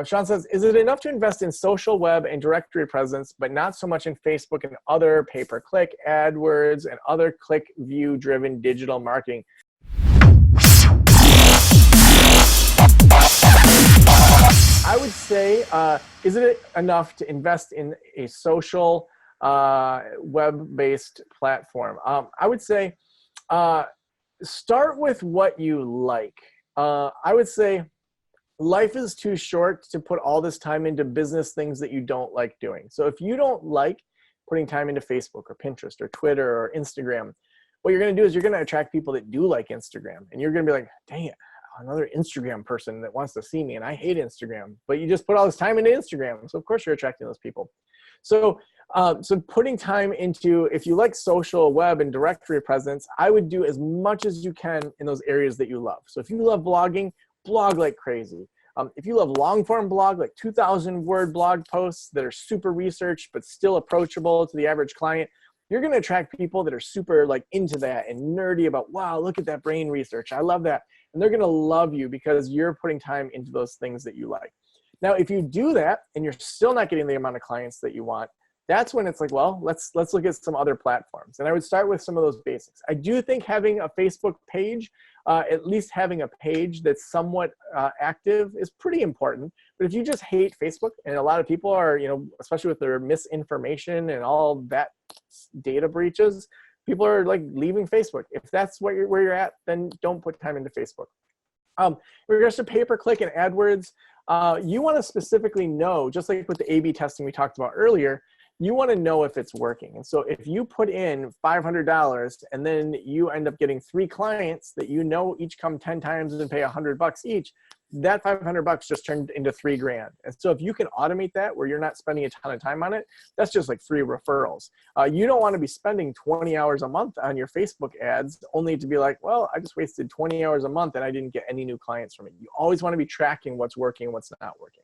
Sean says, is it enough to invest in social web and directory presence, but not so much in Facebook and other pay-per-click, AdWords, and other click-view-driven digital marketing? I would say, is it enough to invest in a social web-based platform? I would say, start with what you like. I would say, life is too short to put all this time into business things that you don't like doing. So if you don't like putting time into Facebook or Pinterest or Twitter or Instagram, what you're going to do is you're going to attract people that do like Instagram. And you're going to be like, dang it, another Instagram person that wants to see me. And I hate Instagram. But you just put all this time into Instagram. So of course you're attracting those people. So, so putting time into, if you like social web and directory presence, I would do as much as you can in those areas that you love. So if you love blogging, blog like crazy. If you love long form blog, like 2,000 word blog posts that are super researched but still approachable to the average client, you're going to attract people that are super like into that and nerdy about, wow, look at that brain research. I love that. And they're going to love you because you're putting time into those things that you like. Now, if you do that and you're still not getting the amount of clients that you want, that's when it's like, well, let's look at some other platforms. And I would start with some of those basics. I do think having a Facebook page, at least having a page that's somewhat active is pretty important. But if you just hate Facebook, and a lot of people are, you know, especially with their misinformation and all that data breaches, people are like leaving Facebook. If that's where you're at, then don't put time into Facebook. In regards to pay-per-click and AdWords, you want to specifically know, just like with the A/B testing we talked about earlier, you want to know if it's working. And so if you put in $500 and then you end up getting 3 clients that you know each come 10 times and pay $100 each, that $500 just turned into $3 grand. And so if you can automate that where you're not spending a ton of time on it, that's just like free referrals. You don't want to be spending 20 hours a month on your Facebook ads only to be like, well, I just wasted 20 hours a month and I didn't get any new clients from it. You always want to be tracking what's working and what's not working.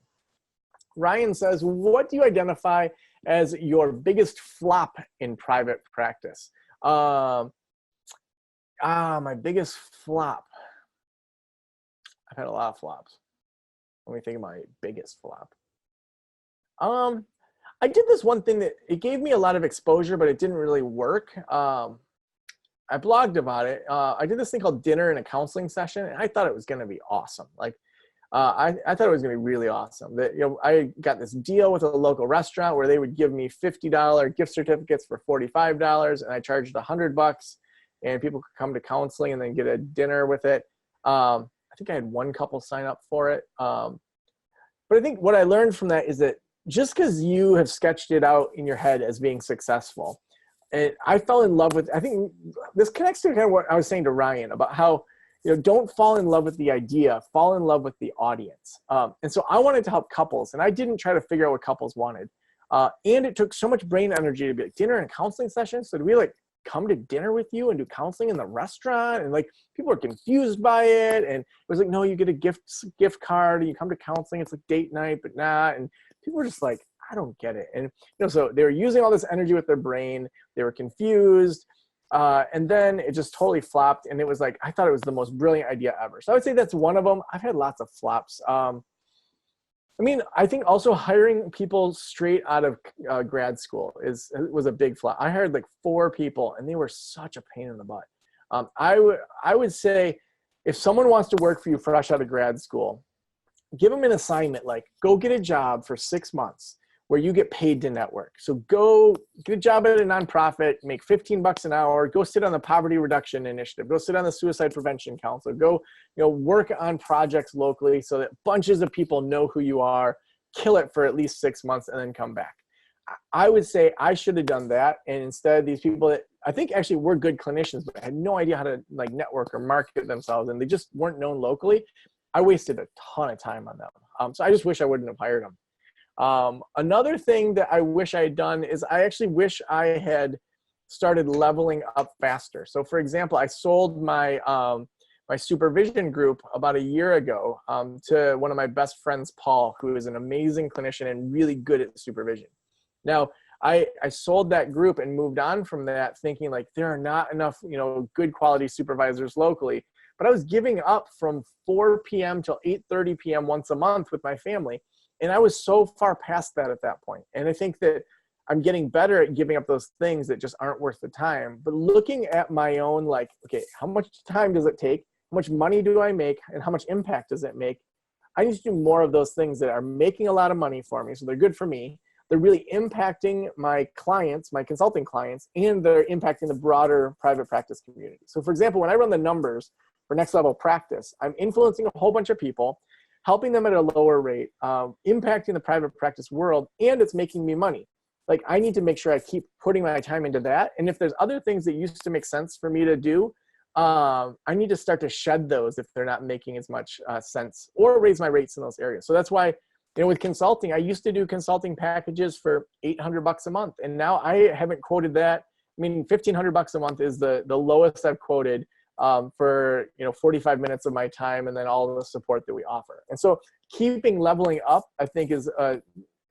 Ryan says, what do you identify as your biggest flop in private practice? My biggest flop. I've had a lot of flops. Let me think of my biggest flop. I did this one thing that it gave me a lot of exposure, but it didn't really work. I blogged about it. I did this thing called dinner and a counseling session, and I thought it was going to be awesome. Like, I thought it was going to be really awesome. That, you know, I got this deal with a local restaurant where they would give me $50 gift certificates for $45, and I charged $100, and people could come to counseling and then get a dinner with it. I think I had 1 couple sign up for it. But I think what I learned from that is that just because you have sketched it out in your head as being successful, and I fell in love with, I think this connects to kind of what I was saying to Ryan about how, you know, don't fall in love with the idea, fall in love with the audience. And so I wanted to help couples, and I didn't try to figure out what couples wanted. And it took so much brain energy to be like, dinner and counseling sessions. So do we like come to dinner with you and do counseling in the restaurant? And like, people were confused by it. And it was like, no, you get a gift card and you come to counseling. It's like date night, but not. And people were just like, I don't get it. And, you know, so they were using all this energy with their brain. They were confused. And then it just totally flopped. And it was like, I thought it was the most brilliant idea ever. So I would say that's one of them. I've had lots of flops. I mean, I think also hiring people straight out of grad school was a big flop. I hired like 4 people and they were such a pain in the butt. I would say if someone wants to work for you fresh out of grad school, give them an assignment, like go get a job for 6 months where you get paid to network. So go get a job at a nonprofit, make $15 an hour, go sit on the poverty reduction initiative, go sit on the suicide prevention council, go, you know, work on projects locally so that bunches of people know who you are, kill it for at least 6 months and then come back. I would say I should have done that. And instead these people that I think actually were good clinicians, but had no idea how to like network or market themselves and they just weren't known locally. I wasted a ton of time on them. So I just wish I wouldn't have hired them. Another thing that I wish I had done is I actually wish I had started leveling up faster. So for example, I sold my, my supervision group about a year ago to one of my best friends, Paul, who is an amazing clinician and really good at supervision. Now, I sold that group and moved on from that thinking like there are not enough, you know, good quality supervisors locally. but I was giving up from 4 p.m. till 8:30 p.m. once a month with my family. And I was so far past that at that point. And I think that I'm getting better at giving up those things that just aren't worth the time. But looking at my own, like, okay, how much time does it take? How much money do I make? And how much impact does it make? I need to do more of those things that are making a lot of money for me. So they're good for me. They're really impacting my clients, my consulting clients, and they're impacting the broader private practice community. So for example, when I run the numbers for Next Level Practice, I'm influencing a whole bunch of people, helping them at a lower rate, impacting the private practice world, and it's making me money. Like, I need to make sure I keep putting my time into that. And if there's other things that used to make sense for me to do, I need to start to shed those if they're not making as much sense, or raise my rates in those areas. So that's why, you know, with consulting, I used to do consulting packages for $800 a month. And now I haven't quoted that. I mean, $1,500 a month is the lowest I've quoted for, you know, 45 minutes of my time, and then all the support that we offer. And so keeping leveling up, I think, is a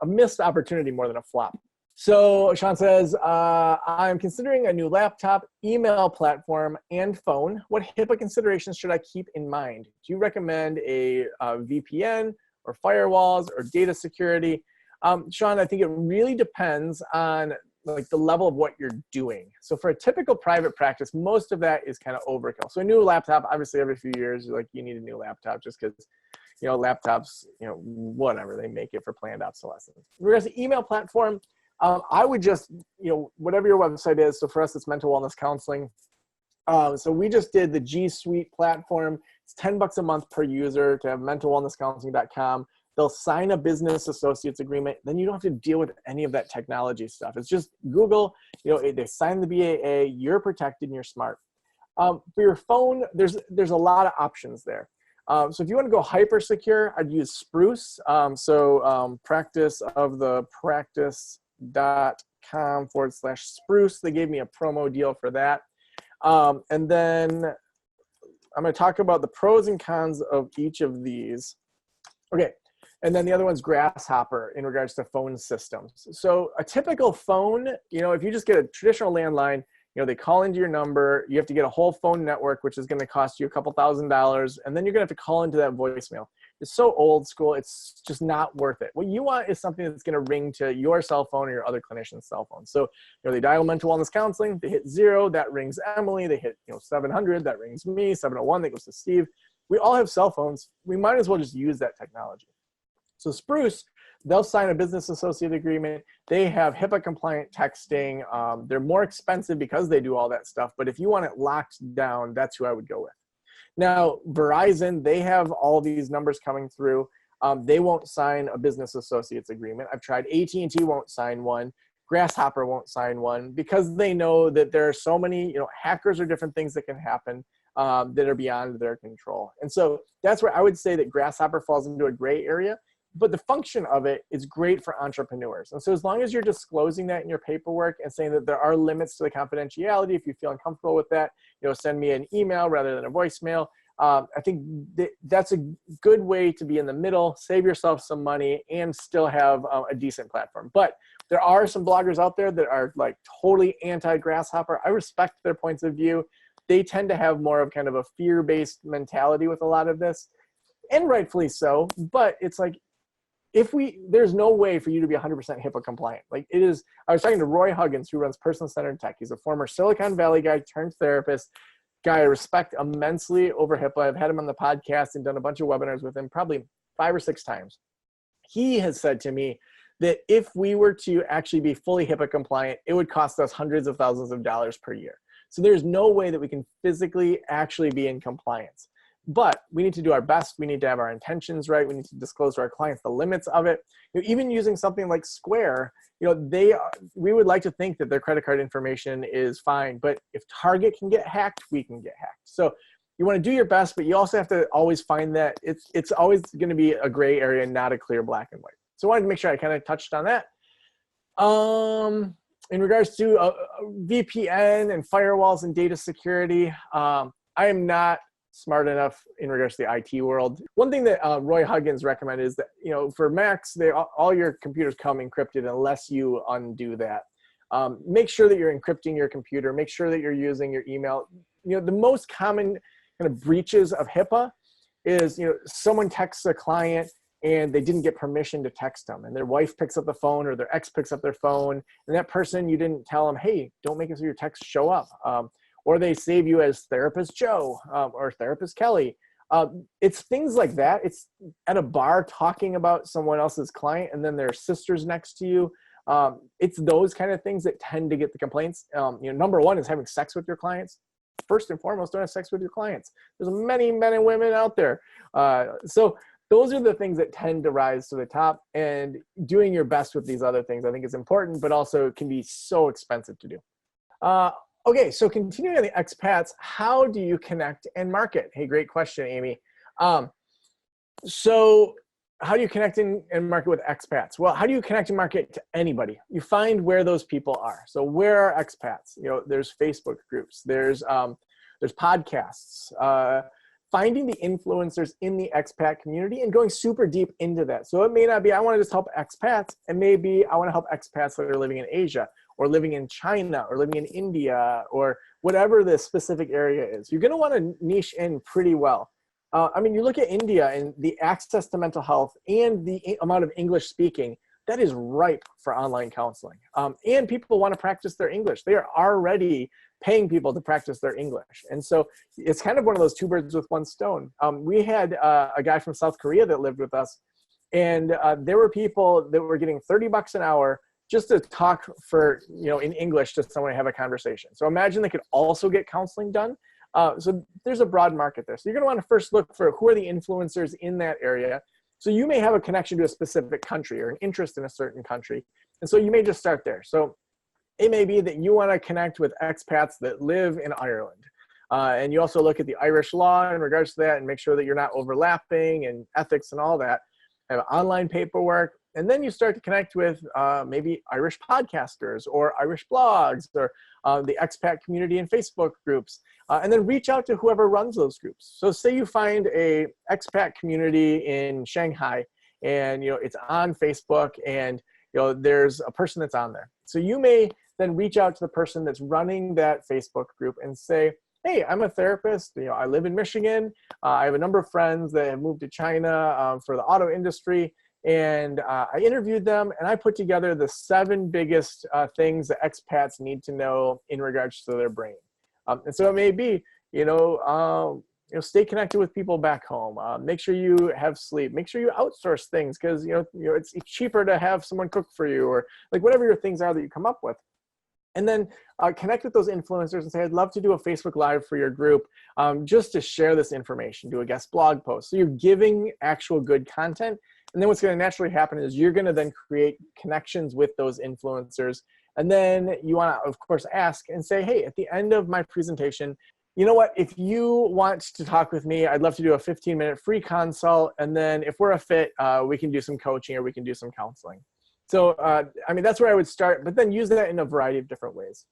missed opportunity more than a flop. So Sean says, I'm considering a new laptop, email platform, and phone. What HIPAA considerations should I keep in mind? Do you recommend a VPN or firewalls or data security? Sean, I think it really depends on like the level of what you're doing. So for a typical private practice, most of that is kind of overkill. So a new laptop, obviously every few years, you're like, you need a new laptop just because, you know, laptops, you know, whatever, they make it for planned obsolescence. In regards to email platform, I would just, you know, whatever your website is. So for us, it's mental wellness counseling. So we just did the G Suite platform. It's $10 a month per user to have mentalwellnesscounseling.com. They'll sign a business associates agreement. Then you don't have to deal with any of that technology stuff. It's just Google, you know, they sign the BAA, you're protected and you're smart. For your phone, there's a lot of options there. So if you want to go hyper secure, I'd use Spruce. Practice of the practice.com/Spruce. They gave me a promo deal for that. And then I'm going to talk about the pros and cons of each of these. Okay. And then the other one's Grasshopper in regards to phone systems. So a typical phone, you know, if you just get a traditional landline, you know, they call into your number, you have to get a whole phone network, which is going to cost you a couple $1,000s. And then you're going to have to call into that voicemail. It's so old school. It's just not worth it. What you want is something that's going to ring to your cell phone or your other clinician's cell phone. So, you know, they dial mental wellness counseling, they hit 0, that rings Emily, they hit, you know, 700, that rings me, 701, that goes to Steve. We all have cell phones. We might as well just use that technology. So Spruce, they'll sign a business associate agreement. They have HIPAA compliant texting. They're more expensive because they do all that stuff. But if you want it locked down, that's who I would go with. Now, Verizon, they have all these numbers coming through. They won't sign a business associates agreement. I've tried. AT&T won't sign one. Grasshopper won't sign one because they know that there are so many, you know, hackers or different things that can happen that are beyond their control. And so that's where I would say that Grasshopper falls into a gray area. But the function of it is great for entrepreneurs. And so as long as you're disclosing that in your paperwork and saying that there are limits to the confidentiality, if you feel uncomfortable with that, you know, send me an email rather than a voicemail. I think that's a good way to be in the middle, save yourself some money, and still have a decent platform. But there are some bloggers out there that are like totally anti-Grasshopper. I respect their points of view. They tend to have more of kind of a fear-based mentality with a lot of this, and rightfully so. But it's like, there's no way for you to be 100% HIPAA compliant. Like it is, I was talking to Roy Huggins, who runs Person Centered Tech. He's a former Silicon Valley guy turned therapist, guy I respect immensely over HIPAA. I've had him on the podcast and done a bunch of webinars with him, probably 5 or 6 times. He has said to me that if we were to actually be fully HIPAA compliant, it would cost us hundreds of thousands of dollars per year. So there's no way that we can physically actually be in compliance. But we need to do our best. We need to have our intentions right. We need to disclose to our clients the limits of it. You know, even using something like Square, you know, we would like to think that their credit card information is fine. But if Target can get hacked, we can get hacked. So you want to do your best, but you also have to always find that it's always going to be a gray area, not a clear black and white. So I wanted to make sure I kind of touched on that. In regards to VPN and firewalls and data security, I am not smart enough in regards to the IT world. One thing that Roy Huggins recommended is that, you know, for Macs, all your computers come encrypted unless you undo that. Make sure that you're encrypting your computer. Make sure that you're using your email. You know, the most common kind of breaches of HIPAA is, someone texts a client and they didn't get permission to text them, and their wife picks up the phone or their ex picks up their phone, and that person, you didn't tell them, hey, don't make it so your texts show up. Or they save you as therapist Joe or therapist Kelly. It's things like that. It's at a bar talking about someone else's client and then their sister's next to you. It's those kind of things that tend to get the complaints. Number one is having sex with your clients. First and foremost, don't have sex with your clients. There's many men and women out there. So those are the things that tend to rise to the top, and doing your best with these other things I think is important, but also can be so expensive to do. Okay, so continuing on the expats, how do you connect and market? Hey, great question, Amy. So how do you connect and market with expats? Well, how do you connect and market to anybody? You find where those people are. So where are expats? There's Facebook groups, there's podcasts, finding the influencers in the expat community and going super deep into that. So it may not be, I want to just help expats, and maybe I want to help expats that are living in Asia or living in China or living in India or whatever the specific area is. You're going to want to niche in pretty well. You look at India and the access to mental health and the amount of English speaking, that is ripe for online counseling. And people want to practice their English. They are already paying people to practice their English. And so it's kind of one of those two birds with one stone. We had a guy from South Korea that lived with us, and there were people that were getting $30 an hour just to talk in English to someone to have a conversation. So imagine they could also get counseling done. So there's a broad market there. So you're going to want to first look for who are the influencers in that area. So you may have a connection to a specific country or an interest in a certain country. And so you may just start there. So it may be that you want to connect with expats that live in Ireland. And you also look at the Irish law in regards to that and make sure that you're not overlapping and ethics and all that. Have online paperwork. And then you start to connect with maybe Irish podcasters or Irish blogs or the expat community and Facebook groups. And then reach out to whoever runs those groups. So say you find a expat community in Shanghai and it's on Facebook and there's a person that's on there. So you may then reach out to the person that's running that Facebook group and say, hey, I'm a therapist. I live in Michigan. I have a number of friends that have moved to China for the auto industry. And I interviewed them and I put together the 7 biggest things that expats need to know in regards to their brain. And so it may be, stay connected with people back home. Make sure you have sleep. Make sure you outsource things because, it's cheaper to have someone cook for you or like whatever your things are that you come up with. And then connect with those influencers and say, I'd love to do a Facebook Live for your group just to share this information, do a guest blog post. So you're giving actual good content. And then what's going to naturally happen is you're going to then create connections with those influencers. And then you want to, of course, ask and say, hey, at the end of my presentation, you know what, if you want to talk with me, I'd love to do a 15-minute free consult. And then if we're a fit, we can do some coaching or we can do some counseling. So, that's where I would start, but then use that in a variety of different ways.